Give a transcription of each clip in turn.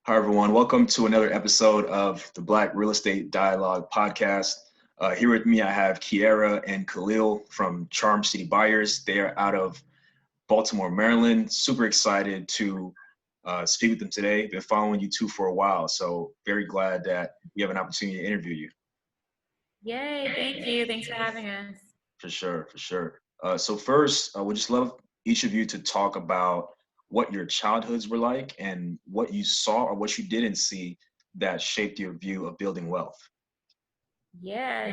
Hi, everyone. Welcome to another episode of the Black Real Estate Dialogue podcast. Here with me, I have Kyara and Khalil from Charm City Buyers. They are out of Baltimore, Maryland. Super excited to speak with them today. Been following you two for a while, so very glad that we have an opportunity to interview you. Yay, thank you. Thanks for having us. For sure, for sure. So first, we'd just love each of you to talk about what your childhoods were like and what you saw or what you didn't see that shaped your view of building wealth. My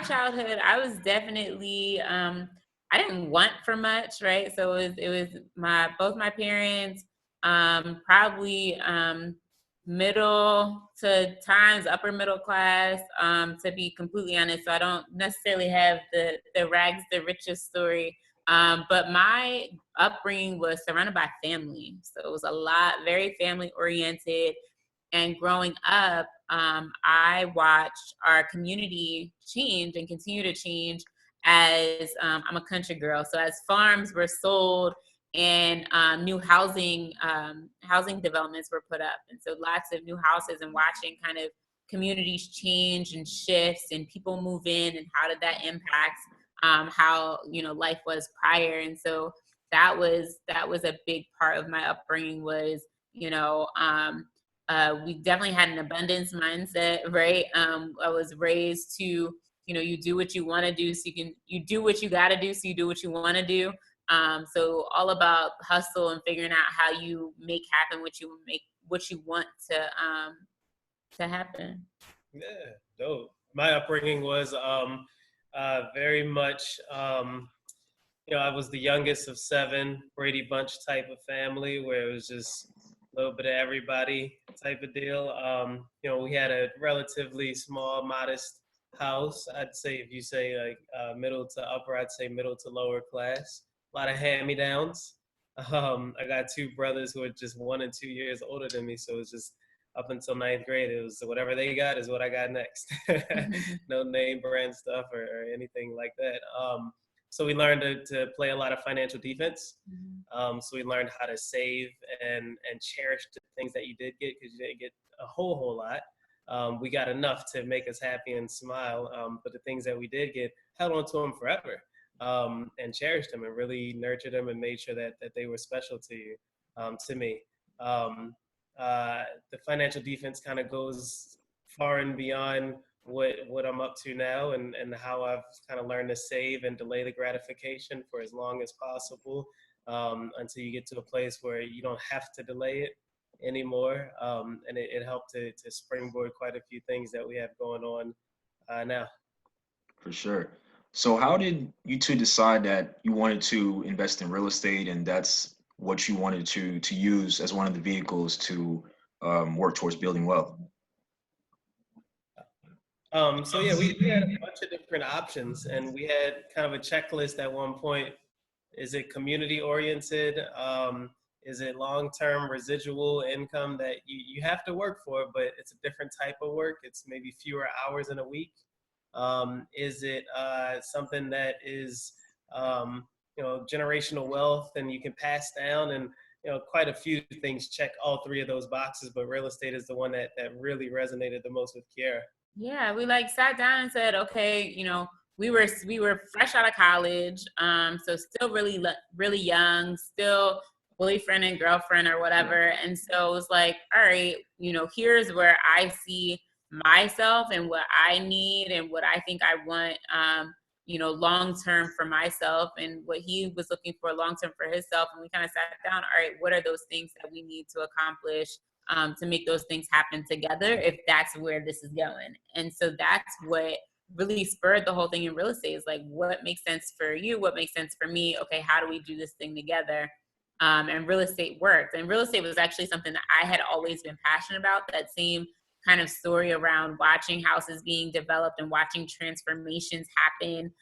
childhood, I was definitely I didn't want for much, right? So it was my both my parents, probably middle to times upper middle class, to be completely honest. So I don't necessarily have the rags the riches story. But my upbringing was surrounded by family. So it was a lot, very family oriented. And growing up, I watched our community change and continue to change as I'm a country girl. So as farms were sold and new housing developments were put up, and so lots of new houses, and watching kind of communities change and shifts and people move in, and how did that impact how life was prior. And so that was a big part of my upbringing was you know we definitely had an abundance mindset, right? I was raised to, you do what you want to do, so you do what you got to do, so you do what you want to do. So all about hustle and figuring out how you make happen what you want to happen. Yeah, dope. My upbringing was very much, I was the youngest of seven, Brady Bunch type of family where it was just a little bit of everybody type of deal. We had a relatively small, modest house. I'd say if you say like middle to upper, I'd say middle to lower class. A lot of hand-me-downs. I got two brothers who are just 1 and 2 years older than me, so it's just up until ninth grade, it was whatever they got is what I got next. No name brand stuff or anything like that. So we learned to play a lot of financial defense. So we learned how to save and cherish the things that you did get, because you didn't get a whole lot. We got enough to make us happy and smile. But the things that we did get, held on to them forever, and cherished them and really nurtured them and made sure that they were special to you, to me. The financial defense kind of goes far and beyond what I'm up to now, and how I've kind of learned to save and delay the gratification for as long as possible, until you get to a place where you don't have to delay it anymore. And it helped to springboard quite a few things that we have going on now. For sure. So how did you two decide that you wanted to invest in real estate and that's what you wanted to use as one of the vehicles to work towards building wealth? So yeah, we had a bunch of different options, and we had kind of a checklist at one point. Is it community oriented? Is it long-term residual income that you have to work for, but it's a different type of work? It's maybe fewer hours in a week. Is it something that is generational wealth and you can pass down? And quite a few things check all three of those boxes, but real estate is the one that really resonated the most with Kyara. Yeah, we sat down and said, okay, we were fresh out of college, so still really young, still boyfriend and girlfriend or whatever. And so it was like, all right, here's where I see myself and what I need and what I think I want, long term for myself, and what he was looking for long term for himself. And we kind of sat down, all right, what are those things that we need to accomplish to make those things happen together, if that's where this is going. And so that's what really spurred the whole thing in real estate, is like, what makes sense for you? What makes sense for me? Okay, how do we do this thing together? And real estate worked. And real estate was actually something that I had always been passionate about. That same kind of story around watching houses being developed and watching transformations happen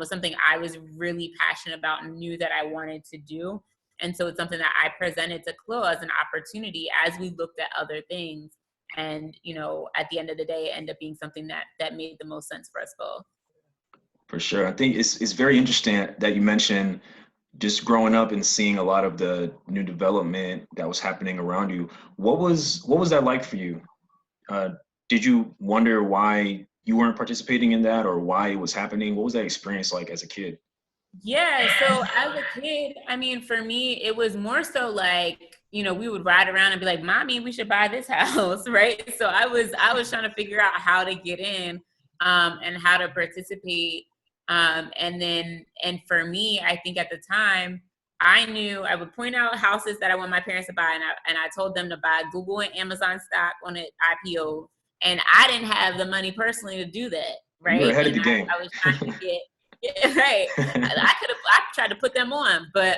was something I was really passionate about and knew that I wanted to do. And so it's something that I presented to Khalil as an opportunity as we looked at other things. And, at the end of the day, it ended up being something that made the most sense for us both. For sure. I think it's very interesting that you mentioned just growing up and seeing a lot of the new development that was happening around you, what was that like for you? Uh, did you wonder why you weren't participating in that or why it was happening? What was that experience like as a kid? Yeah, so as a kid, I mean, for me, it was more so like, we would ride around and be like, "Mommy, we should buy this house," right? So I was trying to figure out how to get in, and how to participate. And for me, I think at the time, I knew I would point out houses that I want my parents to buy, and I told them to buy Google and Amazon stock on an IPO, and I didn't have the money personally to do that, You were right? ahead of And the game. I was trying to get yeah, right. I tried to put them on, but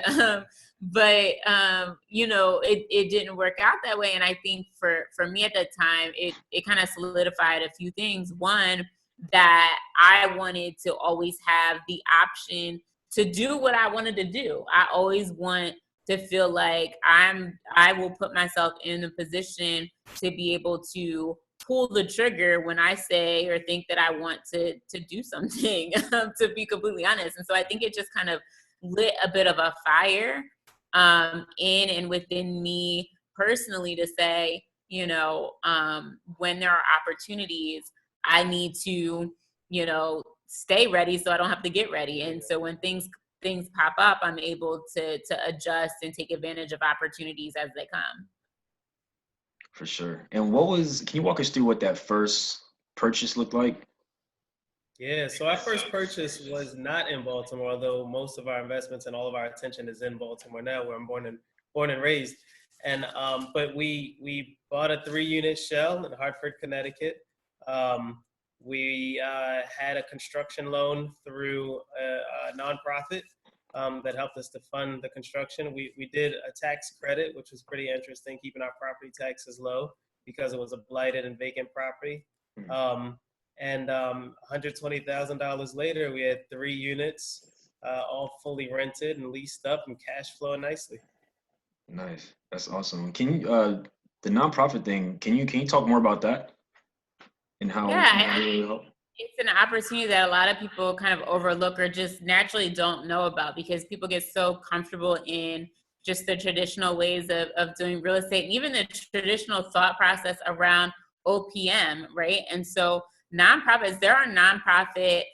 it didn't work out that way. And I think for me at that time, it kind of solidified a few things. One, that I wanted to always have the option to do what I wanted to do. I always want to feel like I will put myself in a position to be able to pull the trigger when I say or think that I want to do something, to be completely honest. And so I think it just kind of lit a bit of a fire in and within me personally to say, when there are opportunities, I need to, stay ready so I don't have to get ready. And so when things pop up, I'm able to adjust and take advantage of opportunities as they come. For sure. And can you walk us through what that first purchase looked like? Yeah, so our first purchase was not in Baltimore, although most of our investments and all of our attention is in Baltimore now, where I'm born and raised. And but we bought a 3-unit shell in Hartford, Connecticut. We had a construction loan through a nonprofit that helped us to fund the construction. We did a tax credit, which was pretty interesting, keeping our property taxes low because it was a blighted and vacant property. And $120,000 later, we had 3 units, all fully rented and leased up and cash flowing nicely. Nice. That's awesome. Can you the nonprofit thing, can you talk more about that and how Yeah, it really helped? it's an opportunity that a lot of people kind of overlook or just naturally don't know about because people get so comfortable in just the traditional ways of doing real estate and even the traditional thought process around OPM, right? And so nonprofits, there are nonprofit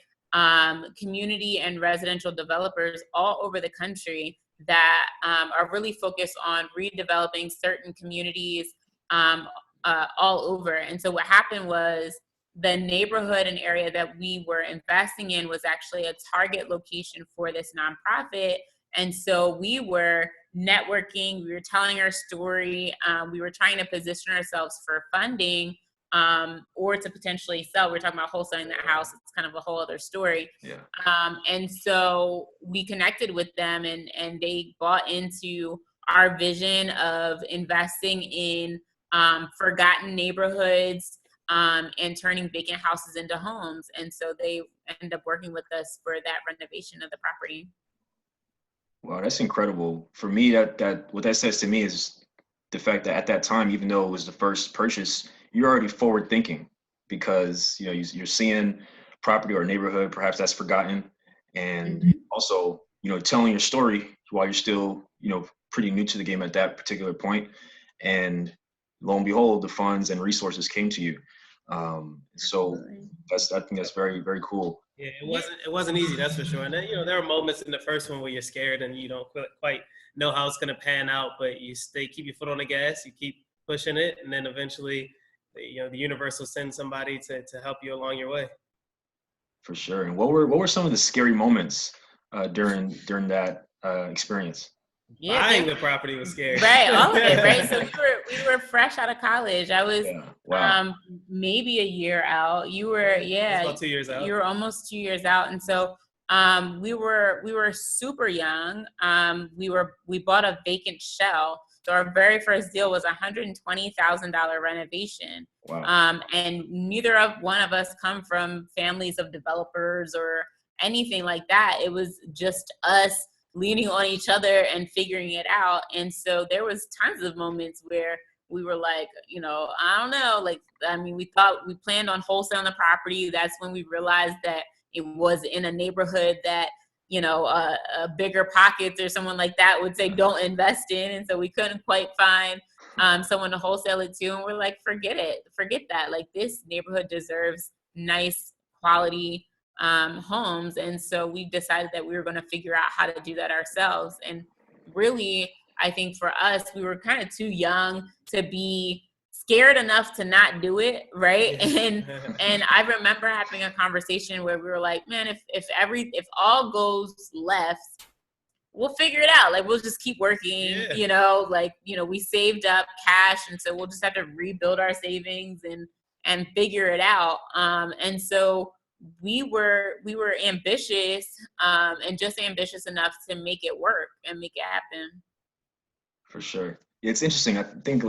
community and residential developers all over the country that are really focused on redeveloping certain communities all over. And so what happened was the neighborhood and area that we were investing in was actually a target location for this nonprofit. And so we were networking, we were telling our story, we were trying to position ourselves for funding or to potentially sell. We're talking about wholesaling that house. It's kind of a whole other story. Yeah. And so we connected with them and they bought into our vision of investing in forgotten neighborhoods and turning vacant houses into homes. And so they end up working with us for that renovation of the property. Wow, that's incredible. For me, that what that says to me is the fact that at that time, even though it was the first purchase, you're already forward thinking because you're seeing property or neighborhood perhaps that's forgotten, and Mm-hmm. also telling your story while you're still pretty new to the game at that particular point, and lo and behold, the funds and resources came to you. So I think that's very, very cool. Yeah, it wasn't easy, that's for sure. And then, there are moments in the first one where you're scared and you don't quite know how it's going to pan out, but you keep your foot on the gas, you keep pushing it, and then eventually, the universe will send somebody to help you along your way. For sure. And what were some of the scary moments during that experience? Yeah, Buying the property was scary. Right, all of it, right? So we were fresh out of college. I was Wow. maybe a year out. You were, yeah, about 2 years out. You were almost 2 years out, and so we were super young. We bought a vacant shell. So our very first deal was $120,000 renovation. Wow. And neither of one of us come from families of developers or anything like that. It was just us leaning on each other and figuring it out. And so there was tons of moments where we were like, I don't know, we thought we planned on wholesaling the property. That's when we realized that it was in a neighborhood that bigger pockets or someone like that would say don't invest in. And so we couldn't quite find someone to wholesale it to. And we're like, forget that. Like, this neighborhood deserves nice quality homes. And so we decided that we were going to figure out how to do that ourselves. And really, I think for us, we were kind of too young to be scared enough to not do it, right? And I remember having a conversation where we were like, man, if all goes left, we'll figure it out. Like, we'll just keep working, we saved up cash, and so we'll just have to rebuild our savings and figure it out. And so we were ambitious, and just ambitious enough to make it work and make it happen. For sure. It's interesting. I think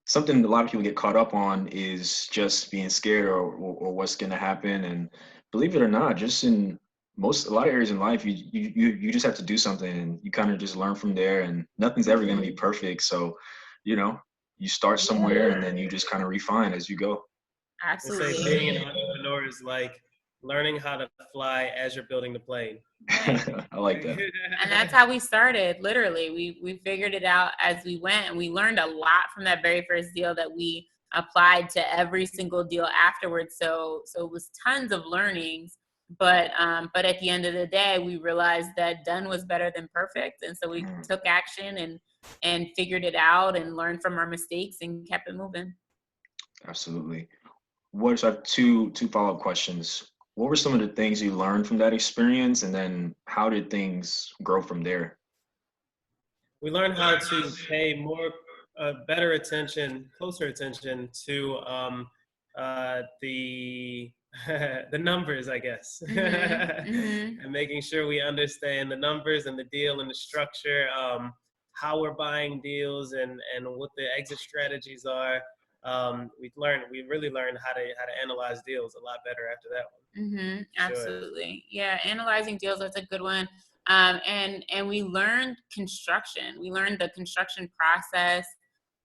something a lot of people get caught up on is just being scared or what's going to happen. And believe it or not, just in a lot of areas in life, you just have to do something, and you kind of just learn from there, and nothing's ever going to be perfect. So, you start somewhere and then you just kind of refine as you go. Absolutely. Say being an entrepreneur is like learning how to fly as you're building the plane. I like that. And that's how we started. Literally, we figured it out as we went, and we learned a lot from that very first deal that we applied to every single deal afterwards. So it was tons of learnings, but at the end of the day, we realized that done was better than perfect, and so we took action and figured it out and learned from our mistakes and kept it moving. Absolutely. So I have two follow-up questions. What were some of the things you learned from that experience, and then how did things grow from there? We learned how to pay better attention, closer attention to the numbers, I guess, and making sure we understand the numbers and the deal and the structure, how we're buying deals, and what the exit strategies are. We really learned how to analyze deals a lot better after that one. Absolutely. Yeah. Analyzing deals, that's a good one. And we learned construction. We learned the construction process.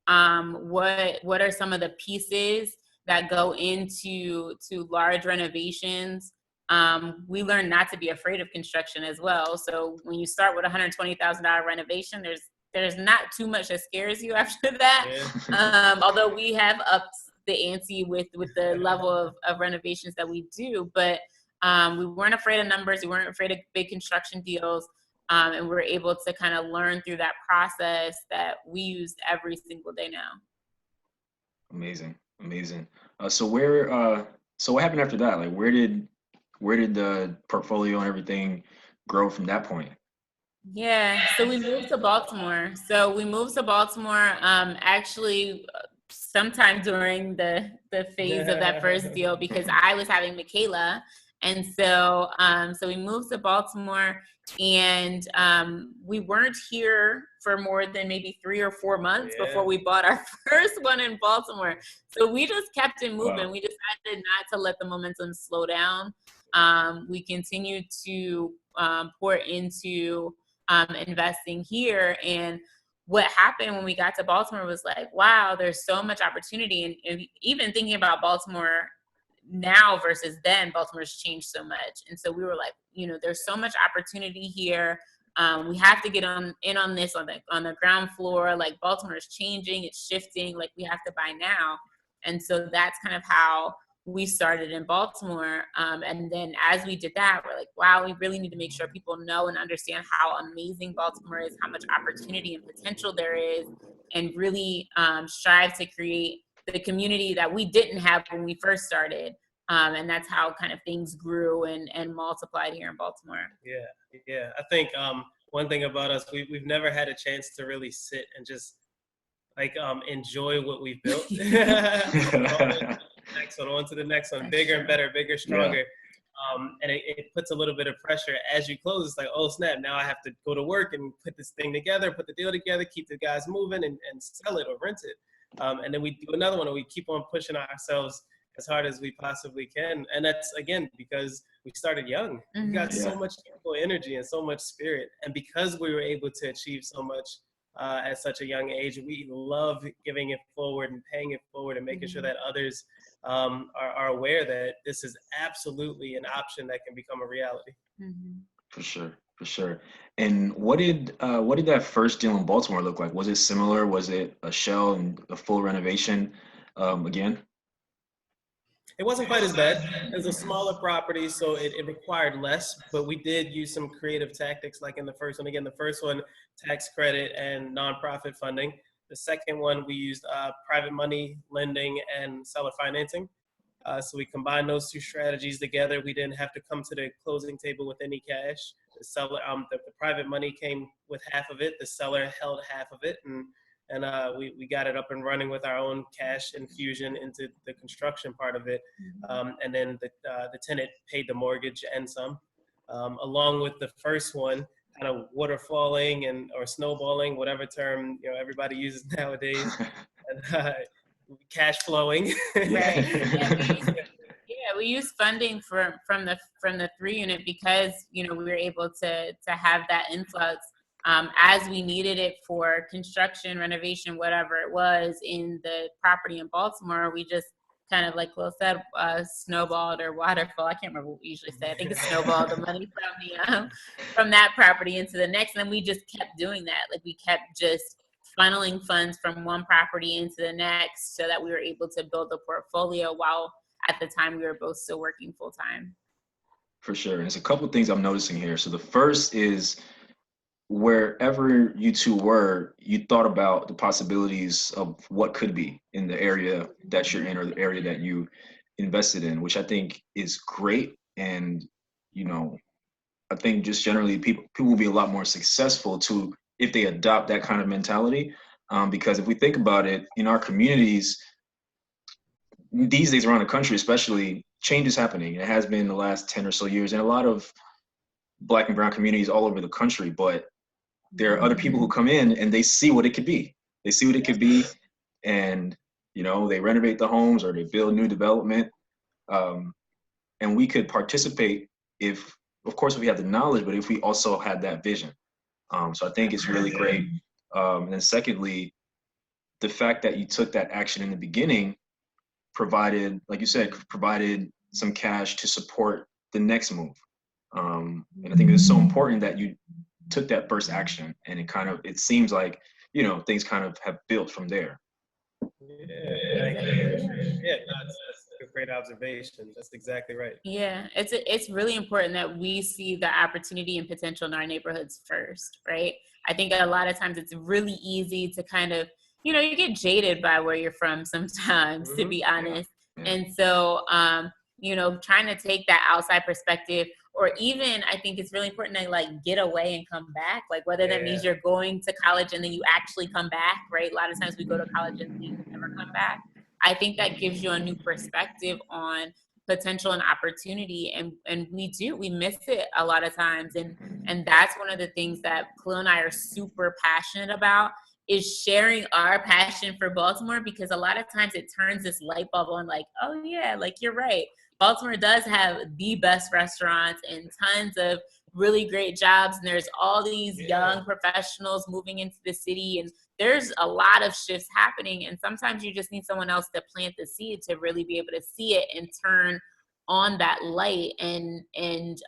What are some of the pieces that go into large renovations? We learned not to be afraid of construction as well. So when you start with $120,000 renovation, there's not too much that scares you after that. Yeah. Although we have upped the ante with the level of renovations that we do, but we weren't afraid of numbers. We weren't afraid of big construction deals. And we were able to kind of learn through that process that we use every single day now. Amazing. So what happened after that? Like, where did the portfolio and everything grow from that point? Yeah, so we moved to Baltimore. Actually sometime during the phase of that first deal, because I was having Michaela. And so we moved to Baltimore, and we weren't here for more than maybe 3 or 4 months before we bought our first one in Baltimore. So we just kept it moving. Wow. We decided not to let the momentum slow down. We continued to pour into investing here. And what happened when we got to Baltimore was like, wow, there's so much opportunity. And even thinking about Baltimore now versus then, Baltimore's changed so much. And so we were like, there's so much opportunity here. We have to get in on this on the ground floor. Like, Baltimore's changing, it's shifting. Like, we have to buy now. And so that's kind of how we started in Baltimore. And then as we did that, we're like, wow, we really need to make sure people know and understand how amazing Baltimore is, how much opportunity and potential there is, and really strive to create the community that we didn't have when we first started. And that's how kind of things grew and multiplied here in Baltimore. Yeah. I think one thing about us, we've never had a chance to really sit and just enjoy what we've built. On to the next one, bigger and better, bigger, stronger. Yeah. And it puts a little bit of pressure as you close. It's like, oh snap, now I have to go to work and put this thing together, put the deal together, keep the guys moving and sell it or rent it. And then we do another one, and we keep on pushing ourselves as hard as we possibly can. And that's, again, because we started young. We got so much energy and so much spirit. And because we were able to achieve so much at such a young age, we love giving it forward and paying it forward and making sure that others are aware that this is absolutely an option that can become a reality. For sure, for sure. And what did that first deal in Baltimore look like? Was it similar? Was it a shell and a full renovation again? It wasn't quite as bad. It was a smaller property, so it required less, but we did use some creative tactics like in the first one. Again, the first one, tax credit and nonprofit funding. The second one, we used private money lending and seller financing. So we combined those two strategies together. We didn't have to come to the closing table with any cash. The seller, the private money came with half of it. The seller held half of it, and we got it up and running with our own cash infusion into the construction part of it. And then the tenant paid the mortgage and some, along with the first one, kind of waterfalling and or snowballing, whatever term everybody uses nowadays. And, cash flowing. Right. We use funding from the 3 unit because we were able to have that influx as we needed it for construction, renovation, whatever it was in the property in Baltimore. We just kind of, like Will said, snowballed or waterfall. I can't remember what we usually say. I think it's snowballed the money from that property into the next, and then we just kept doing that. Like, we kept just funneling funds from one property into the next so that we were able to build a portfolio while at the time we were both still working full time. For sure. And there's a couple things I'm noticing here. So the first is wherever you two were, you thought about the possibilities of what could be in the area that you're in or the area that you invested in, which I think is great. And, I think just generally people will be a lot more successful if they adopt that kind of mentality. Because if we think about it, in our communities, these days around the country, especially, change is happening. It has been the last 10 or so years in a lot of Black and brown communities all over the country. But there are other people who come in and they see what it could be. They see what it could be, and they renovate the homes or they build new development. And we could participate if, of course, if we have the knowledge, but if we also had that vision. So I think it's really great. And then secondly, the fact that you took that action in the beginning provided, like you said, provided some cash to support the next move. And I think it's so important that you took that first action, and it seems like, things kind of have built from there. Yeah, thank you. Yeah, that's a great observation. That's exactly right. Yeah, it's really important that we see the opportunity and potential in our neighborhoods first, right? I think a lot of times it's really easy to kind of, you get jaded by where you're from sometimes, to be honest. Yeah. And so, trying to take that outside perspective, or even I think it's really important to get away and come back, whether that means you're going to college and then you actually come back, right? A lot of times we go to college and we never come back. I think that gives you a new perspective on potential and opportunity, and we miss it a lot of times, and that's one of the things that Khalil and I are super passionate about, is sharing our passion for Baltimore, because a lot of times it turns this light bulb on, oh yeah, you're right, Baltimore does have the best restaurants and tons of really great jobs, and there's all these young professionals moving into the city, and there's a lot of shifts happening, and sometimes you just need someone else to plant the seed to really be able to see it and turn on that light. And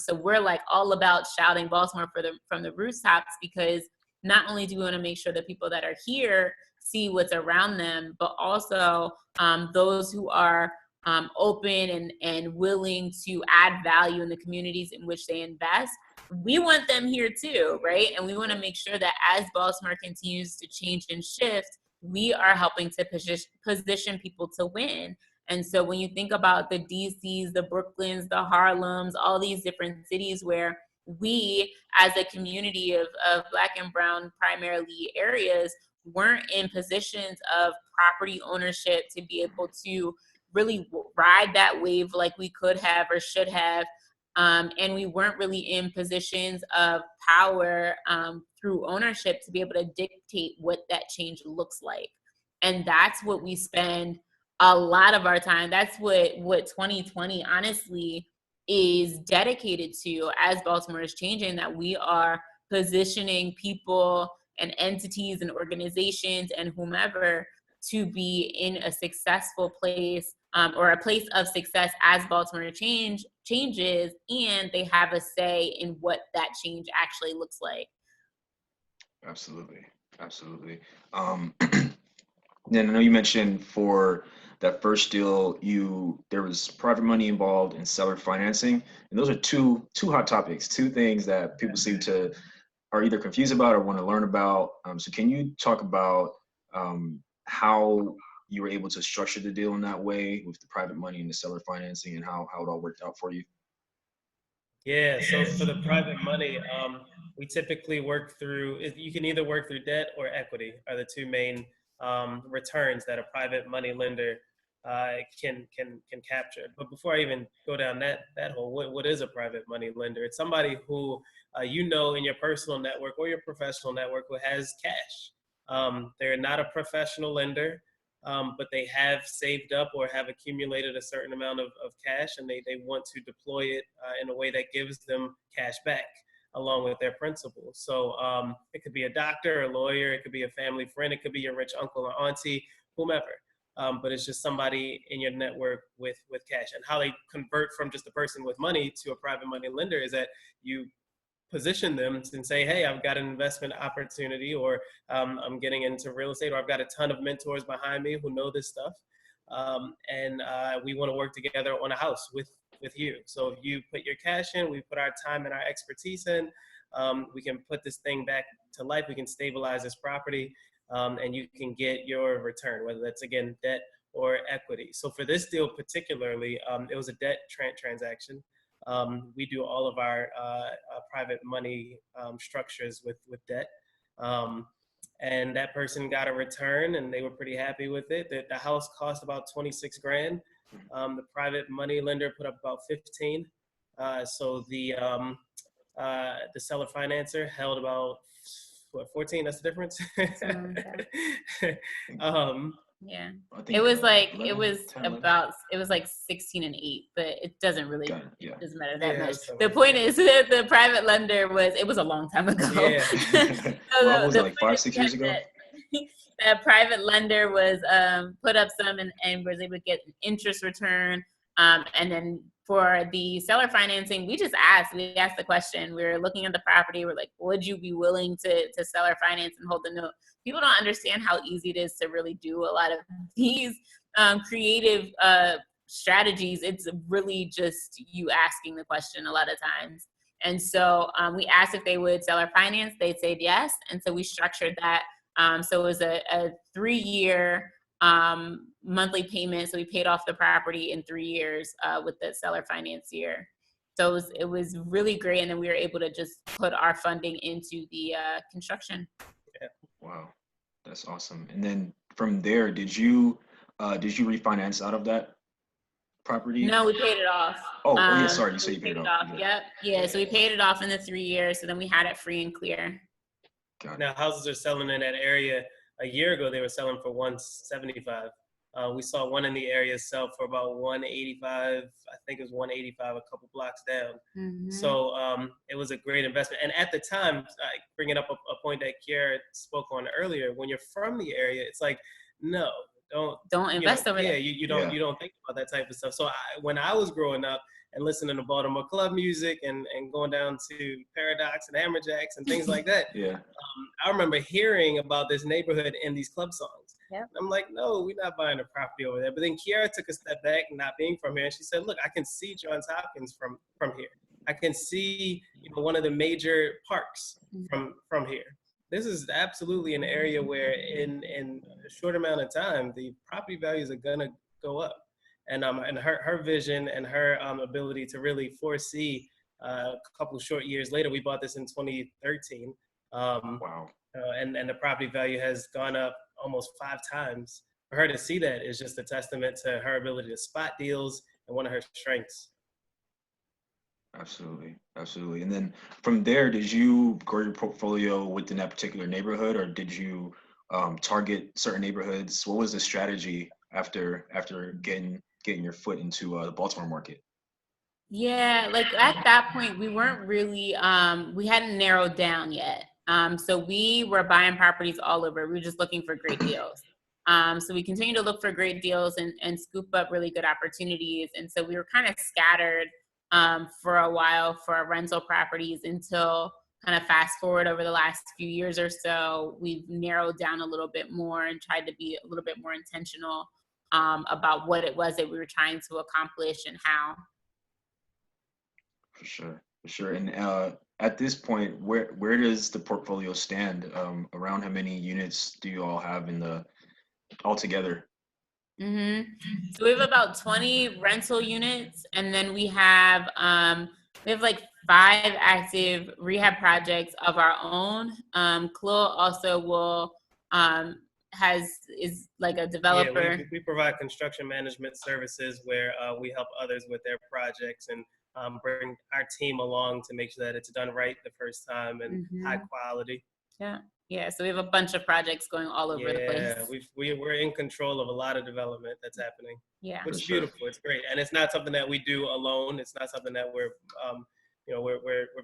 so we're all about shouting Baltimore from the rooftops, because not only do we want to make sure that people that are here see what's around them, but also those who are open and willing to add value in the communities in which they invest. We want them here too, right? And we want to make sure that as Baltimore continues to change and shift, we are helping to position people to win. And so when you think about the DCs, the Brooklyns, the Harlems, all these different cities where we as a community of Black and brown primarily areas weren't in positions of property ownership to be able to really ride that wave like we could have or should have. And we weren't really in positions of power through ownership to be able to dictate what that change looks like. And that's what we spend a lot of our time. That's what 2020 honestly is dedicated to, as Baltimore is changing, that we are positioning people and entities and organizations and whomever to be in a successful place or a place of success as Baltimore changes, and they have a say in what that change actually looks like. Absolutely. Absolutely. Then I know you mentioned for that first deal, there was private money involved in seller financing, and those are two hot topics, two things that people seem to are either confused about or want to learn about. So can you talk about how you were able to structure the deal in that way with the private money and the seller financing, and how it all worked out for you? Yeah, so for the private money, we typically work through, you can either work through debt or equity are the two main returns that a private money lender can capture. But before I even go down that hole, what is a private money lender? It's somebody who in your personal network or your professional network who has cash. They're not a professional lender, but they have saved up or have accumulated a certain amount of cash, and they want to deploy it in a way that gives them cash back along with their principal. So it could be a doctor, a lawyer, it could be a family friend, it could be your rich uncle or auntie, whomever. But it's just somebody in your network with cash. And how they convert from just a person with money to a private money lender is that you position them and say, hey, I've got an investment opportunity, or I'm getting into real estate, or I've got a ton of mentors behind me who know this stuff. And we want to work together on a house with you. So if you put your cash in, we put our time and our expertise in, we can put this thing back to life. We can stabilize this property, and you can get your return, whether that's, again, debt or equity. So for this deal particularly, it was a debt transaction. We do all of our private money structures with debt. And that person got a return and they were pretty happy with it. The house cost about 26 grand. The private money lender put up about 15. So the seller financer held about 14. That's the difference. Yeah, it was like 16 and 8, but it doesn't really doesn't matter that much. The point is that the private lender it was a long time ago. Yeah. So what was it, like 5-6 years ago? The private lender was put up some and was able to get an interest return. And then for the seller financing, we asked the question. We were looking at the property. We're like, would you be willing to seller finance and hold the note? People don't understand how easy it is to really do a lot of these creative strategies. It's really just you asking the question a lot of times. And so we asked if they would seller finance. They said yes. And so we structured that. So it was a 3-year monthly payment. So we paid off the property in 3 years with the seller financier. So it was really great. And then we were able to just put our funding into the construction. Yeah. Wow, that's awesome. And then from there, did you refinance out of that property? No, we paid it off. Oh, yeah, sorry, you said you paid it off. Yep. Yeah, so we paid it off in the 3 years. So then we had it free and clear. Now houses are selling in that area. A year ago, they were selling for $175. We saw one in the area sell for about $185. I think it was $185 a couple blocks down. Mm-hmm. So it was a great investment. And at the time, bringing up a point that Kyara spoke on earlier, when you're from the area, it's like, no, don't invest over there. You don't think about that type of stuff. So when I was growing up and listening to Baltimore club music and going down to Paradox and Hammerjacks and things like that, I remember hearing about this neighborhood in these club songs. Yep. I'm like, no, we're not buying a property over there. But then Kyara took a step back, not being from here, and she said, look, I can see Johns Hopkins from here. I can see one of the major parks from here. This is absolutely an area where in a short amount of time, the property values are gonna go up. And her vision and her ability to really foresee a couple short years later, we bought this in 2013. Wow. And the property value has gone up almost 5 times. For her to see that is just a testament to her ability to spot deals and one of her strengths. Absolutely. Absolutely. And then from there, did you grow your portfolio within that particular neighborhood, or did you target certain neighborhoods? What was the strategy after getting your foot into the Baltimore market? Yeah, like at that point, we weren't really, we hadn't narrowed down yet. So we were buying properties all over. We were just looking for great deals. So we continue to look for great deals and scoop up really good opportunities. And so we were kind of scattered for a while for our rental properties until kind of fast forward over the last few years or so, we've narrowed down a little bit more and tried to be a little bit more intentional about what it was that we were trying to accomplish and how. For sure, for sure. And at this point, where does the portfolio stand? Around how many units do you all have in the altogether? So we have about 20 rental units, and then we have like 5 active rehab projects of our own. Khalil also will is like a developer. Yeah, we provide construction management services where we help others with their projects and bring our team along to make sure that it's done right the first time and high quality. Yeah. So we have a bunch of projects going all over the place. Yeah, we're in control of a lot of development that's happening. Yeah, which is beautiful. It's great, and it's not something that we do alone. It's not something that we're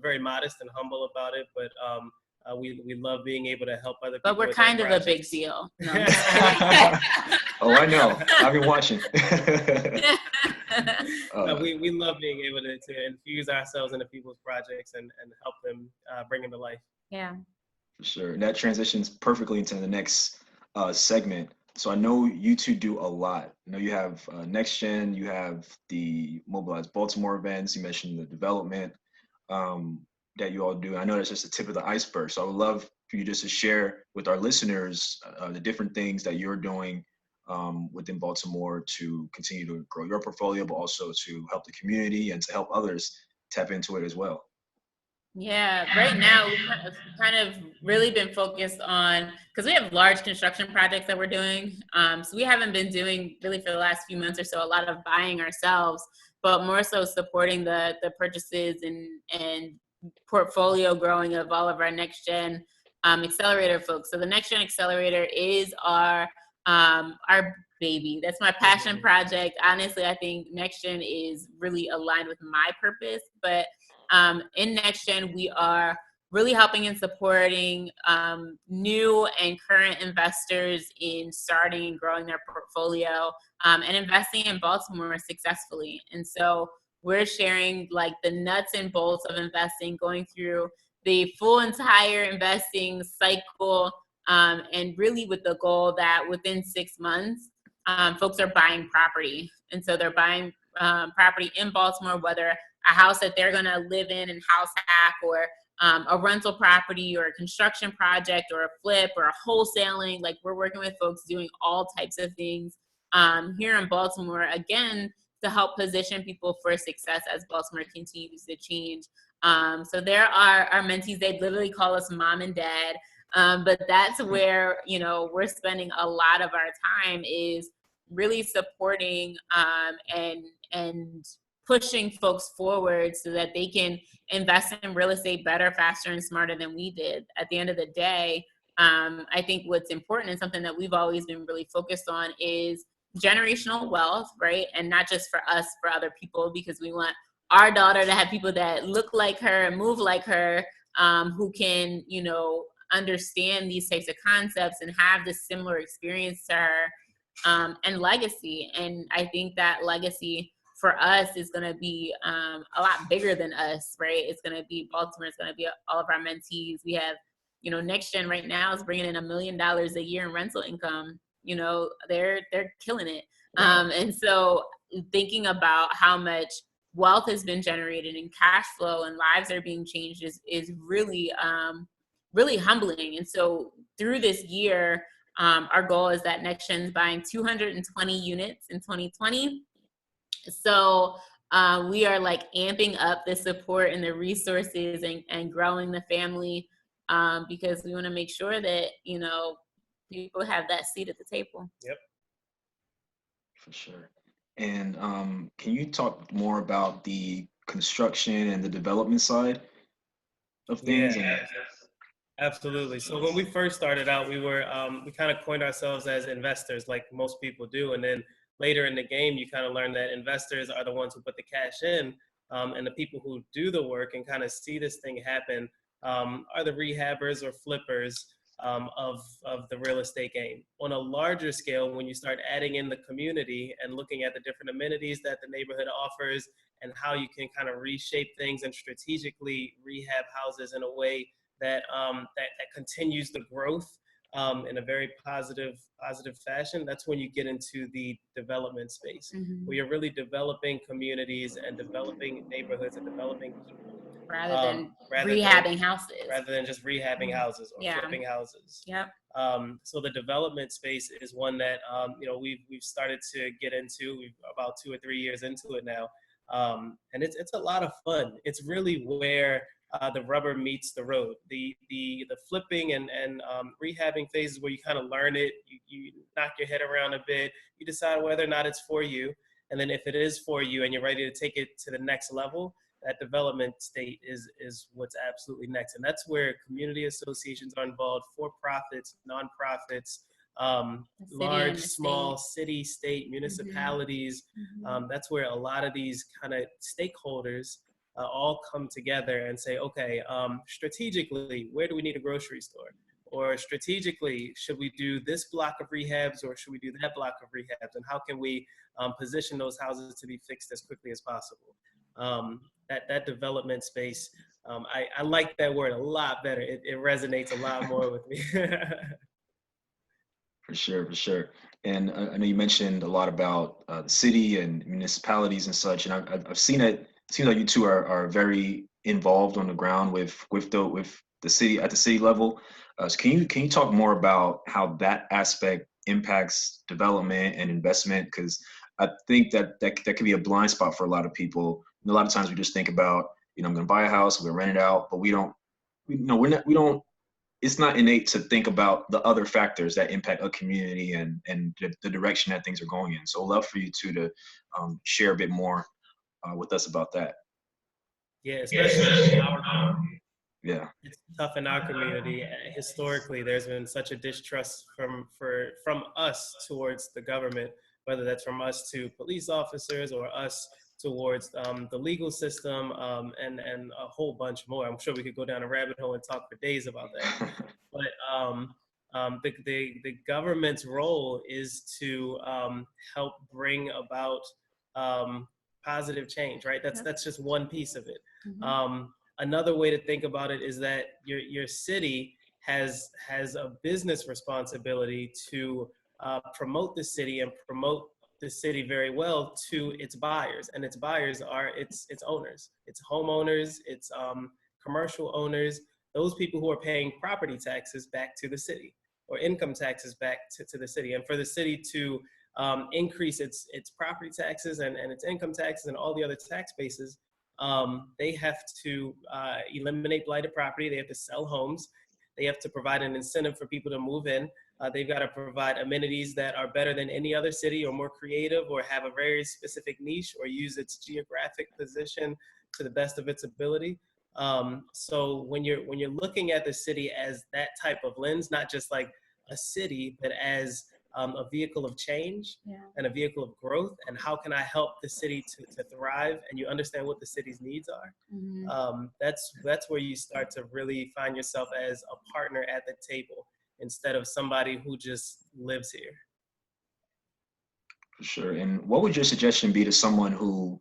very modest and humble about it, but we love being able to help other people. But we're kind of a big deal. No, oh, I know. I've been watching. We love being able to infuse ourselves into people's projects and help them bring them to life. Yeah. For sure. And that transitions perfectly into the next segment. So I know you two do a lot. I know you have NEXTgen, you have the Mobilized Baltimore events, you mentioned the development that you all do. I know that's just the tip of the iceberg. So I would love for you just to share with our listeners the different things that you're doing within Baltimore to continue to grow your portfolio, but also to help the community and to help others tap into it as well. Yeah, right now we've kind of really been focused on, because we have large construction projects that we're doing. So we haven't been doing really for the last few months or so a lot of buying ourselves, but more so supporting the purchases and portfolio growing of all of our NEXTgen Accelerator folks. So the NEXTgen Accelerator is our baby. That's my passion project. Honestly, I think NEXTgen is really aligned with my purpose, but in NEXTgen, we are really helping and supporting new and current investors in starting and growing their portfolio and investing in Baltimore successfully. And so we're sharing like the nuts and bolts of investing, going through the full entire investing cycle, and really with the goal that within 6 months, folks are buying property. And so they're buying property in Baltimore, whether a house that they're going to live in and house hack, or a rental property, or a construction project, or a flip, or a wholesaling. Like, we're working with folks doing all types of things here in Baltimore, again, to help position people for success as Baltimore continues to change. So there are our mentees. They literally call us mom and dad. But that's where, we're spending a lot of our time, is really supporting and pushing folks forward so that they can invest in real estate better, faster, and smarter than we did. At the end of the day, I think what's important and something that we've always been really focused on is generational wealth, right? And not just for us, for other people, because we want our daughter to have people that look like her and move like her, who can, understand these types of concepts and have this similar experience to her, and legacy. And I think that legacy for us is going to be a lot bigger than us, right? It's going to be Baltimore. It's going to be all of our mentees. We have, NEXTgen right now is bringing in $1 million a year in rental income. They're killing it. And so thinking about how much wealth has been generated in cash flow and lives are being changed is really, really humbling. And so through this year, our goal is that NEXTgen is buying 220 units in 2020. So we are like amping up the support and the resources and growing the family, because we want to make sure that, people have that seat at the table. Yep. For sure. And can you talk more about the construction and the development side of things? Yeah, absolutely. So when we first started out, we kind of coined ourselves as investors, like most people do. And then later in the game, you kind of learn that investors are the ones who put the cash in, and the people who do the work and kind of see this thing happen are the rehabbers or flippers. of the real estate game. On a larger scale, when you start adding in the community and looking at the different amenities that the neighborhood offers and how you can kind of reshape things and strategically rehab houses in a way that that continues the growth in a very positive fashion, that's when you get into the development space, where you're really developing communities and developing neighborhoods and developing people. Rather than rehabbing houses. Rather than just rehabbing houses or flipping houses. Yep. So the development space is one that we've started to get into. We've about 2 or 3 years into it now, and it's a lot of fun. It's really where the rubber meets the road. The flipping and rehabbing phases where you kind of learn it, you knock your head around a bit, you decide whether or not it's for you, and then if it is for you and you're ready to take it to the next level, that development state is what's absolutely next. And that's where community associations are involved, for-profits, nonprofits, large, small, city, state, municipalities. That's where a lot of these kind of stakeholders all come together and say, okay, strategically, where do we need a grocery store? Or strategically, should we do this block of rehabs or should we do that block of rehabs? And how can we position those houses to be fixed as quickly as possible? That development space, I like that word a lot better. It resonates a lot more with me. For sure. And I know you mentioned a lot about the city and municipalities and such, and I've seen it. It seems like you two are very involved on the ground with the city at the city level. So can you talk more about how that aspect impacts development and investment? Because I think that could be a blind spot for a lot of people. And a lot of times we just think about, I'm going to buy a house, I'm going to rent it out, but we don't. It's not innate to think about the other factors that impact a community and the direction that things are going in. So I'd love for you two to share a bit more with us about that. Yeah, especially in our community. Yeah, it's tough in our community. Historically, there's been such a distrust from us towards the government, whether that's from us to police officers or us towards the legal system, and a whole bunch more. I'm sure we could go down a rabbit hole and talk for days about that. But the government's role is to help bring about positive change, right? That's just one piece of it. Another way to think about it is that your city has a business responsibility to promote the city and promote the city very well to its buyers, and its buyers are its owners, its homeowners, its commercial owners, those people who are paying property taxes back to the city or income taxes back to the city. And for the city to increase its property taxes and its income taxes and all the other tax bases, they have to eliminate blighted property. They have to sell homes. They have to provide an incentive for people to move in. They've got to provide amenities that are better than any other city or more creative or have a very specific niche or use its geographic position to the best of its ability. So when you're looking at the city as that type of lens, not just like a city, but as a vehicle of change and a vehicle of growth, and how can I help the city to thrive, and you understand what the city's needs are, that's where you start to really find yourself as a partner at the table instead of somebody who just lives here. For sure. And what would your suggestion be to someone who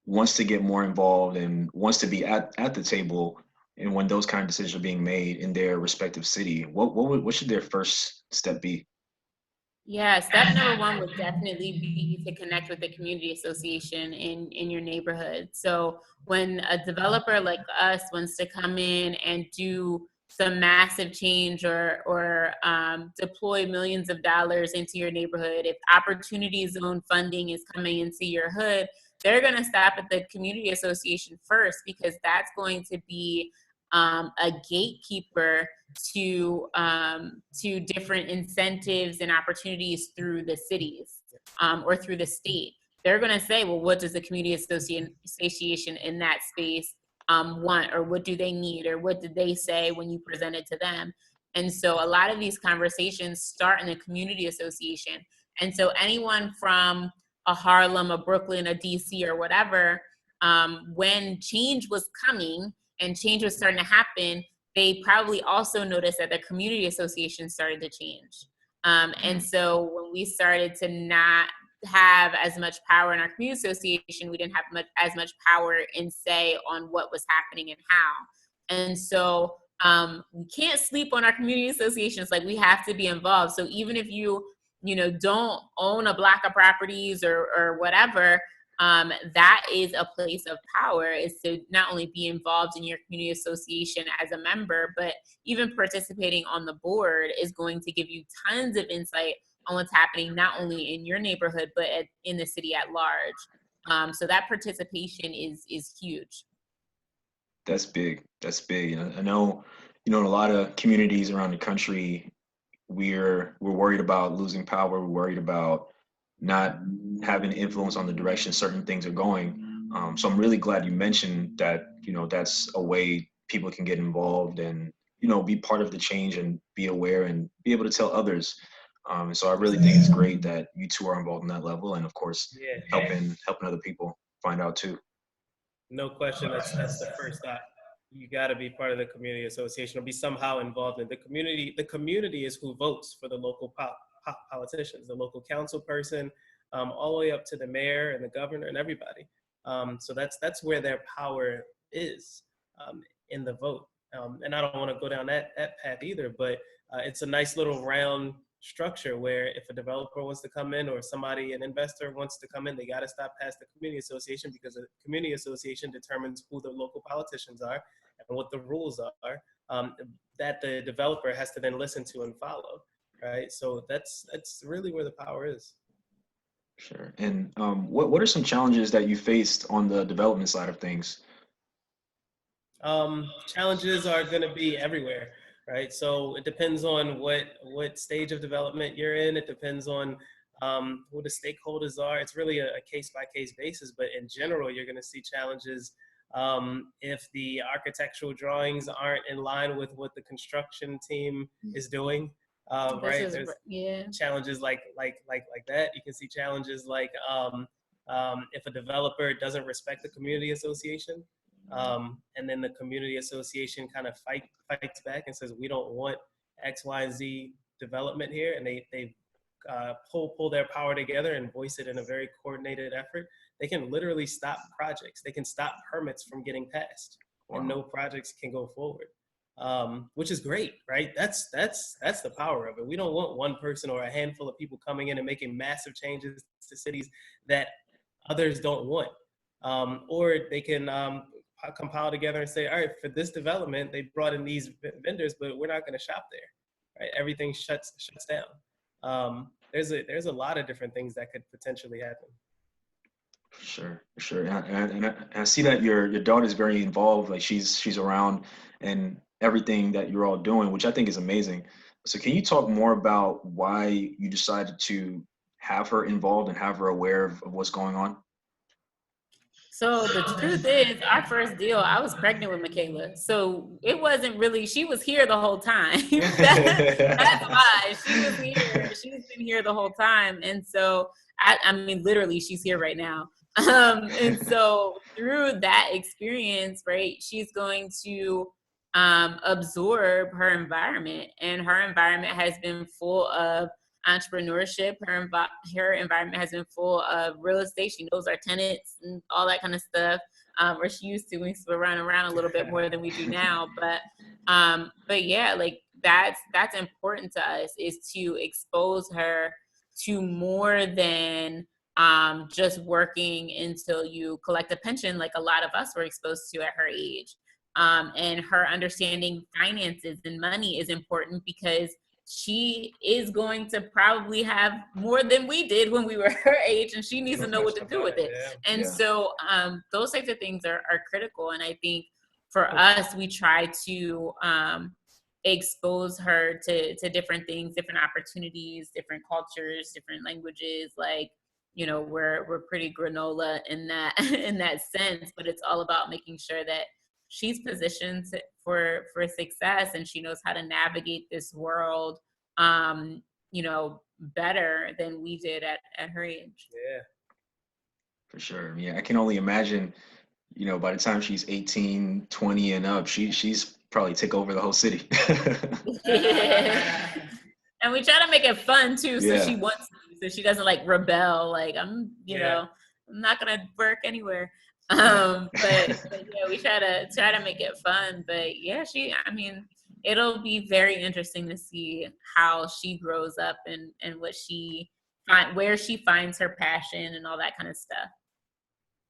wants to get more involved and wants to be at the table, and when those kind of decisions are being made in their respective city? What should their first step be? Yeah, step number one would definitely be to connect with the community association in your neighborhood. So when a developer like us wants to come in and do some massive change or deploy millions of dollars into your neighborhood, if opportunity zone funding is coming into your hood, they're going to stop at the community association first, because that's going to be a gatekeeper to different incentives and opportunities through the cities or through the state. They're going to say, well, what does the community association in that space want, or what do they need, or what did they say when you present it to them? And so a lot of these conversations start in the community association. And so anyone from a Harlem, a Brooklyn, a DC, or whatever, when change was coming and change was starting to happen, they probably also noticed that their community association started to change. And so when we started to not have as much power in our community association, we didn't have as much power in say on what was happening and how. And so we can't sleep on our community associations. Like, we have to be involved. So even if you don't own a block of properties or whatever, that is a place of power, is to not only be involved in your community association as a member, but even participating on the board is going to give you tons of insight on what's happening, not only in your neighborhood, but in the city at large. So that participation is huge. That's big. That's big. I know, in a lot of communities around the country, we're worried about losing power. We're worried about not having influence on the direction certain things are going. So I'm really glad you mentioned that, that's a way people can get involved and, be part of the change and be aware and be able to tell others. And so I really think it's great that you two are involved in that level, and of course, helping other people find out too. No question. That's the first thought. You got to be part of the community association or be somehow involved in the community. The community is who votes for the local politicians, the local council person, all the way up to the mayor and the governor and everybody. So that's where their power is, in the vote. And I don't want to go down that path either, but it's a nice little round structure where if a developer wants to come in or an investor wants to come in, they got to stop past the community association, because the community association determines who the local politicians are and what the rules are, that the developer has to then listen to and follow, right? So that's really where the power is. Sure. And what are some challenges that you faced on the development side of things? Challenges are going to be everywhere, right? So it depends on what stage of development you're in. It depends on who the stakeholders are. It's really a case-by-case basis, but in general, you're going to see challenges if the architectural drawings aren't in line with what the construction team is doing. Right? There's challenges like that. You can see challenges like if a developer doesn't respect the community association, and then the community association kind of fights back and says, we don't want X, Y, and Z development here, and they pull their power together and voice it in a very coordinated effort. They can literally stop projects. They can stop permits from getting passed. Wow. And no projects can go forward, which is great, right? That's the power of it. We don't want one person or a handful of people coming in and making massive changes to cities that others don't want. Or they can compile together and say, all right, for this development, they brought in these vendors, but we're not going to shop there, right? Everything shuts down. There's a lot of different things that could potentially happen. Sure. And I see that your daughter is very involved. Like, she's around and everything that you're all doing, which I think is amazing. So can you talk more about why you decided to have her involved and have her aware of what's going on? So the truth is, our first deal, I was pregnant with Michaela. So it wasn't really, she was here the whole time. That's why. She was here. She's been here the whole time. And so, I mean, literally, she's here right now. And so through that experience, right, she's going to absorb her environment. And her environment has been full of entrepreneurship. Her environment has been full of real estate. She knows our tenants and all that kind of stuff. Or she used to. We used to run around a little bit more than we do now. But yeah, like that's important to us, is to expose her to more than just working until you collect a pension, like a lot of us were exposed to at her age. And her understanding finances and money is important, because she is going to probably have more than we did when we were her age, and she needs to know what to do with it. So those types of things are critical. And I think for us, we try to expose her to different things, different opportunities, different cultures, different languages. Like, we're pretty granola in that in that sense, but it's all about making sure that she's positioned for success, and she knows how to navigate this world, better than we did at her age. Yeah, for sure. Yeah, I can only imagine, by the time she's 18, 20 and up, she's probably take over the whole city. Yeah. And we try to make it fun too, so Yeah. she wants to, so she doesn't like rebel. Like you know, I'm not gonna work anywhere. But yeah, we try to make it fun. But yeah, I mean, it'll be very interesting to see how she grows up and what where she finds her passion and all that kind of stuff.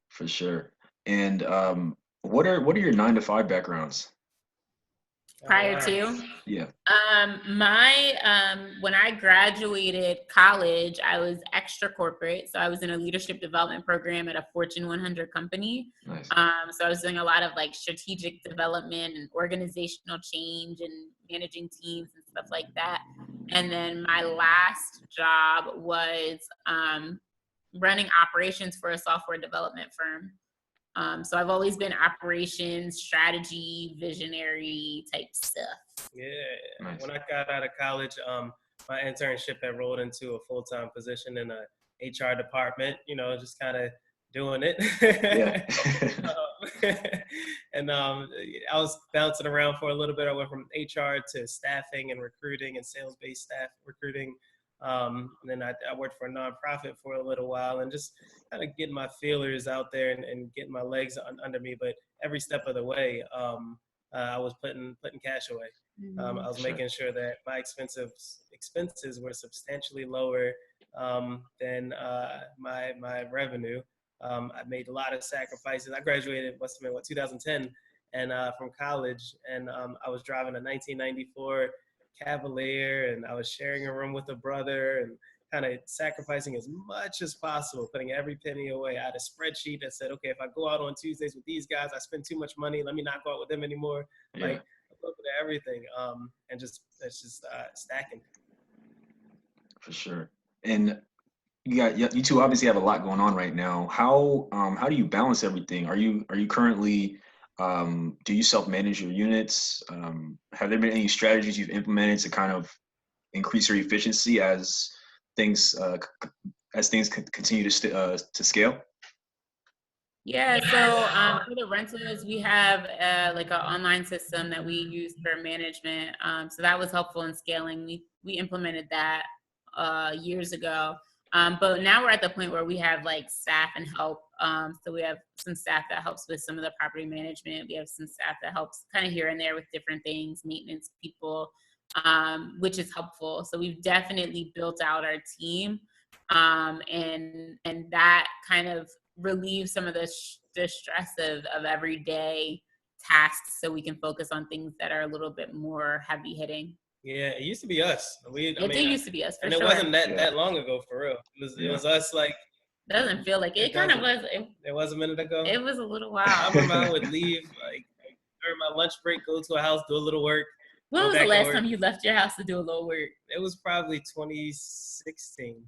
For sure. And what are your 9 to 5 backgrounds? Prior to? Yeah. When I graduated college, I was extra corporate. So I was in a leadership development program at a Fortune 100 company. Nice. So I was doing a lot of like strategic development and organizational change and managing teams and stuff like that. And then my last job was running operations for a software development firm. So I've always been operations, strategy, visionary type stuff. Yeah. Nice. When I got out of college, my internship had rolled into a full-time position in a HR department, you know, just kind of doing it. Yeah. And I was bouncing around for a little bit. I went from HR to staffing and recruiting and sales-based staff recruiting. And then I worked for a nonprofit for a little while and just kind of getting my feelers out there and getting my legs under me. But every step of the way, I was putting cash away. I was making sure that my expenses were substantially lower than my revenue. I made a lot of sacrifices. I graduated 2010 and from college, and I was driving a 1994 Cavalier, and I was sharing a room with a brother and kind of sacrificing as much as possible, putting every penny away. I had a spreadsheet that said, okay, if I go out on Tuesdays with these guys, I spend too much money. Let me not go out with them anymore. Yeah. Like a little bit of everything, and it's just stacking. For sure. And you two obviously have a lot going on right now. How do you balance everything? Are you currently do you self-manage your units? Have there been any strategies you've implemented to kind of increase your efficiency as things continue to scale? Yeah, so for the rentals, we have like an online system that we use for management. So that was helpful in scaling. We implemented that years ago. But now we're at the point where we have like staff and help. So we have some staff that helps with some of the property management. We have some staff that helps kind of here and there with different things, maintenance people, which is helpful. So we've definitely built out our team, and that kind of relieves some of the stress of everyday tasks, so we can focus on things that are a little bit more heavy hitting. Yeah, it used to be us. It used to be us, for and sure. It wasn't that long ago, for real. It was us, like. Doesn't feel like it. Kind of was. It was a minute ago. It was a little while. I remember I would leave like during my lunch break, go to a house, do a little work. When was the last time you left your house to do a little work? It was probably 2016.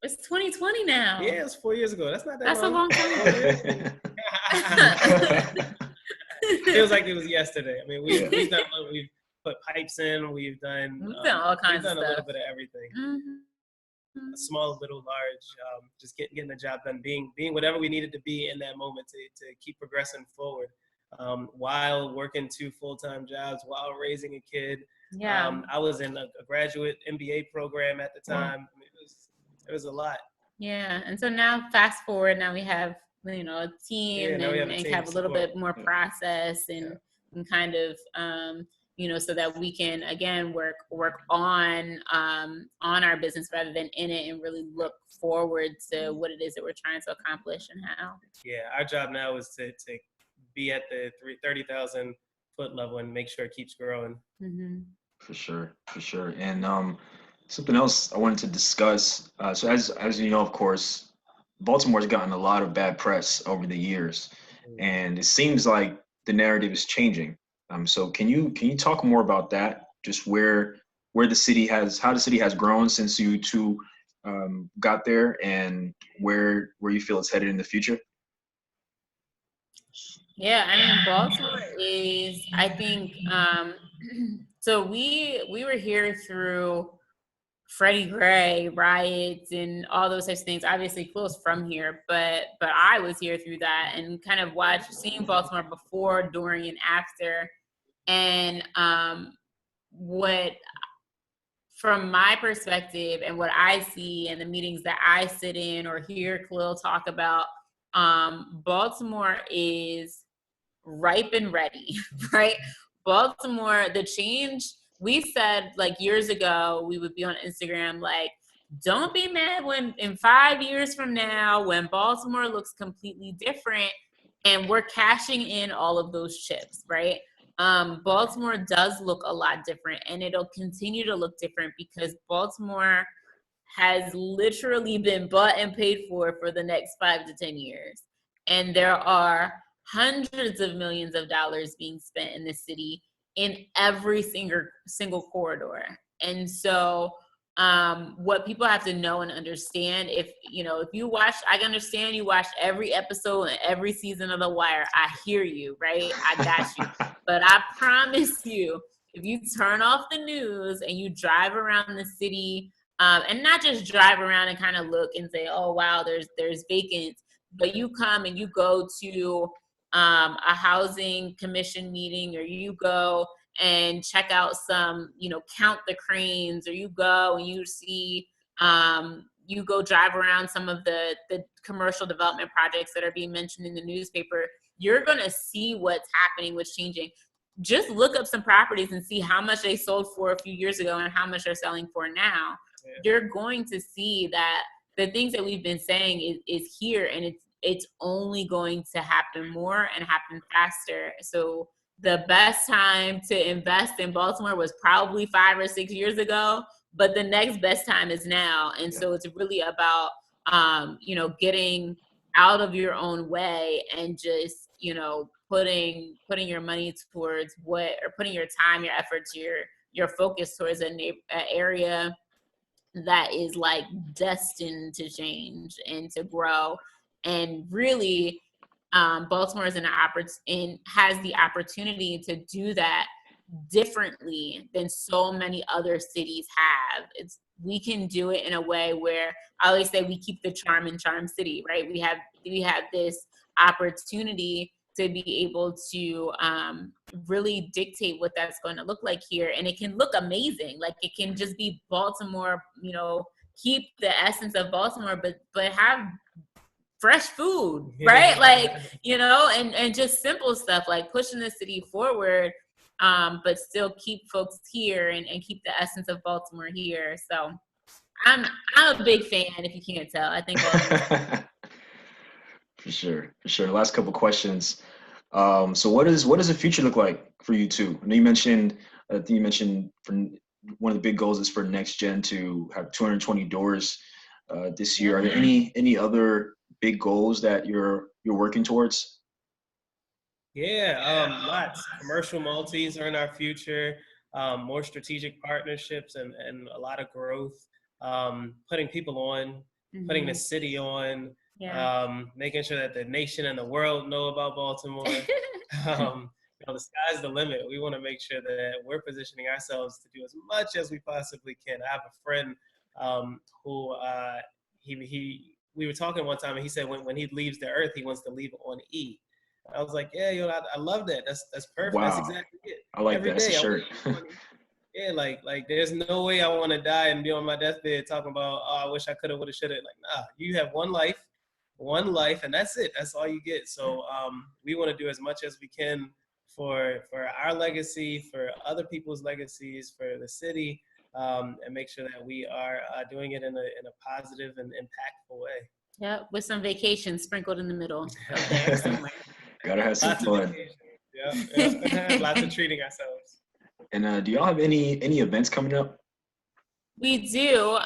It's 2020 now. Yeah, it was 4 years ago. That's not that That's long. a long time. Feels like it was yesterday. I mean, we've put pipes in. We've done all kinds of stuff. We've done a little bit of everything. Mm-hmm. Small, little, large. Just getting the job done. Being whatever we needed to be in that moment to keep progressing forward. While working 2 full-time jobs, while raising a kid. Yeah. I was in a graduate MBA program at the time. I mean, it was a lot. Yeah, and so now fast forward, now we have a team and have a little bit more process and kind of so that we can again work on our business rather than in it, and really look forward to what it is that we're trying to accomplish and how. Yeah, our job now is to be at the 30,000 foot level and make sure it keeps growing. Mm-hmm. For sure. And something else I wanted to discuss. So as you know, of course, Baltimore's gotten a lot of bad press over the years, and it seems like the narrative is changing. So can you talk more about that? Just how the city has grown since you two got there, and where you feel it's headed in the future? Yeah, I mean, Baltimore is, I think, so we were here through Freddie Gray riots and all those types of things. Obviously close from here, but I was here through that and kind of seeing Baltimore before, during, and after And what, from my perspective and what I see in the meetings that I sit in or hear Khalil talk about, Baltimore is ripe and ready, right? Baltimore, the change, we said like years ago, we would be on Instagram like, don't be mad when in 5 years from now, when Baltimore looks completely different, and we're cashing in all of those chips, right? Baltimore does look a lot different, and it'll continue to look different because Baltimore has literally been bought and paid for the next 5 to 10 years. And there are hundreds of millions of dollars being spent in the city in every single corridor. And so what people have to know and understand, if you watch, I understand you watch every episode and every season of The Wire. I hear you, right? I got you. But I promise you, if you turn off the news and you drive around the city, and not just drive around and kind of look and say, oh, wow, there's vacants, but you come and you go to a housing commission meeting, or you go and check out some, count the cranes, or you go and you see, you go drive around some of the commercial development projects that are being mentioned in the newspaper, you're going to see what's happening, what's changing. Just look up some properties and see how much they sold for a few years ago and how much they're selling for now. Yeah. You're going to see that the things that we've been saying is here, and it's only going to happen more and happen faster. So the best time to invest in Baltimore was probably 5 or 6 years ago, but the next best time is now. And so it's really about, getting out of your own way and just, putting your money towards or putting your time, your efforts, your focus towards an area that is like destined to change and to grow. And really, Baltimore has the opportunity to do that differently than so many other cities have. We can do it in a way where I always say we keep the charm in Charm City, right? We have this opportunity to be able to really dictate what that's going to look like here. And it can look amazing. Like, it can just be Baltimore, keep the essence of Baltimore, but have fresh food, right? Like, and just simple stuff like pushing the city forward, but still keep folks here and keep the essence of Baltimore here. So I'm a big fan, if you can't tell. I think Baltimore. For sure. Last couple questions. So what does the future look like for you two? I know I think you mentioned for one of the big goals is for NEXTgen to have 220 doors this year. Are there any other big goals that you're working towards? Yeah, lots. Commercial multis are in our future. More strategic partnerships and a lot of growth. Putting people on, putting the city on. Yeah. Making sure that the nation and the world know about Baltimore. The sky's the limit. We want to make sure that we're positioning ourselves to do as much as we possibly can. I have a friend who we were talking one time, and he said when he leaves the earth, he wants to leave on E. I was like, yeah, I love that. That's perfect. Wow. That's exactly it. I like that. That's a shirt. Yeah, like there's no way I want to die and be on my deathbed talking about, oh, I wish I could have, would have, should have. Like, nah, you have one life, and that's it. That's all you get. So we want to do as much as we can for our legacy, for other people's legacies, for the city, and make sure that we are doing it in a positive and impactful way. Yeah, with some vacation sprinkled in the middle of there somewhere. Gotta have some fun. Yeah. Lots of treating ourselves. And do y'all have any events coming up? We do.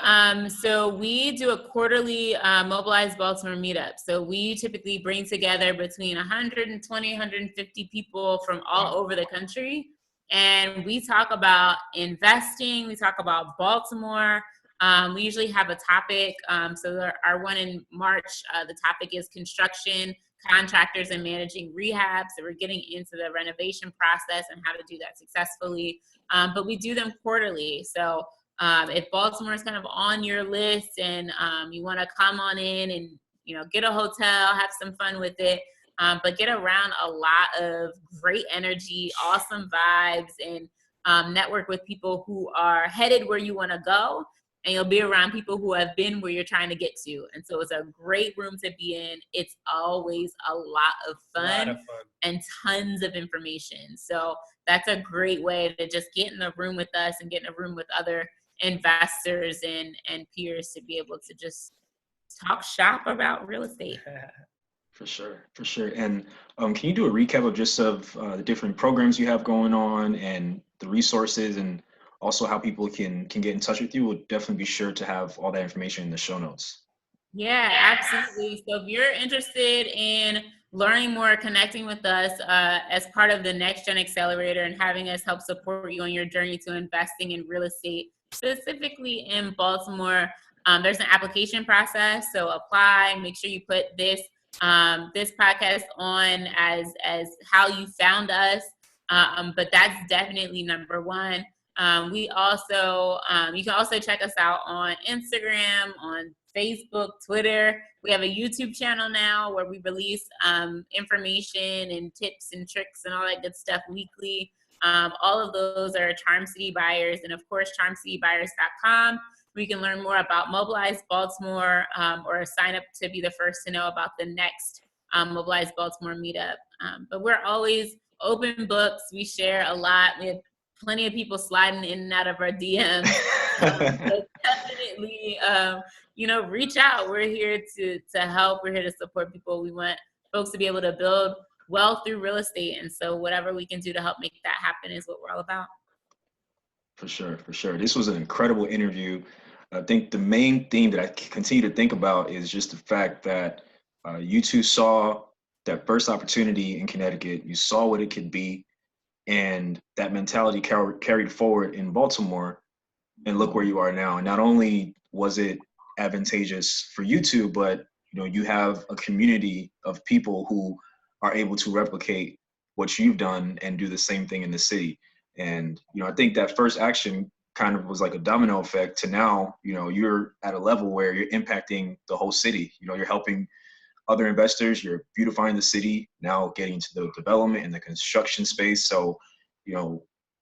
So we do a quarterly Mobilize Baltimore meetup. So we typically bring together between 120, 150 people from all over the country. And we talk about investing. We talk about Baltimore. We usually have a topic. So our one in March, the topic is construction, contractors, and managing rehab. So we're getting into the renovation process and how to do that successfully. But we do them quarterly. So if Baltimore is kind of on your list and you want to come on in and get a hotel, have some fun with it, but get around a lot of great energy, awesome vibes, and network with people who are headed where you want to go. And you'll be around people who have been where you're trying to get to. And so it's a great room to be in. It's always a lot of fun and tons of information. So that's a great way to just get in the room with us and get in a room with other investors and peers to be able to just talk shop about real estate. For sure. And can you do a recap of just the different programs you have going on and the resources, and also how people can get in touch with you? We'll definitely be sure to have all that information in the show notes. Yeah, absolutely. So if you're interested in learning more, connecting with us as part of the NEXTgen Accelerator and having us help support you on your journey to investing in real estate, specifically in Baltimore, there's an application process. So apply, make sure you put this podcast on as how you found us. But that's definitely number one. We also, you can also check us out on Instagram, on Facebook, Twitter. We have a YouTube channel now where we release information and tips and tricks and all that good stuff weekly. All of those are Charm City Buyers, and of course, charmcitybuyers.com, where you can learn more about Mobilize Baltimore or sign up to be the first to know about the next Mobilize Baltimore meetup. But we're always open books. We share a lot. We have plenty of people sliding in and out of our DMs. So definitely, reach out. We're here to help. We're here to support people. We want folks to be able to build wealth through real estate. And so whatever we can do to help make that happen is what we're all about. For sure. This was an incredible interview. I think the main thing that I continue to think about is just the fact that you two saw that first opportunity in Connecticut. You saw what it could be, and that mentality carried forward in Baltimore, and look where you are now. And not only was it advantageous for you two, but you have a community of people who are able to replicate what you've done and do the same thing in the city. And I think that first action kind of was like a domino effect to now, you're at a level where you're impacting the whole city. You're helping other investors, you're beautifying the city, now getting into the development and the construction space. So,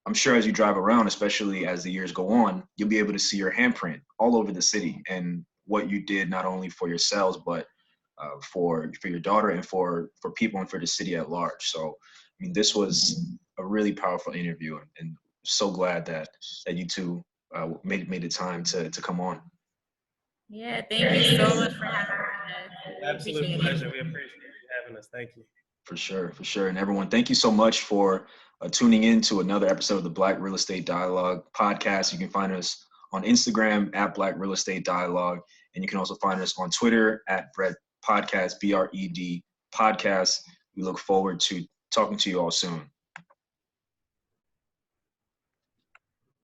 I'm sure as you drive around, especially as the years go on, you'll be able to see your handprint all over the city and what you did not only for yourselves, but for your daughter and for people and for the city at large. So, this was a really powerful interview, and so glad that you two made the time to come on. Yeah, thank you so much for having us. Absolute pleasure. We appreciate you having us. Thank you. For sure. And everyone, thank you so much for tuning in to another episode of the Black Real Estate Dialogue podcast. You can find us on Instagram at Black Real Estate Dialogue, and you can also find us on Twitter at Bred Podcast, BRED Podcast. We look forward to talking to you all soon.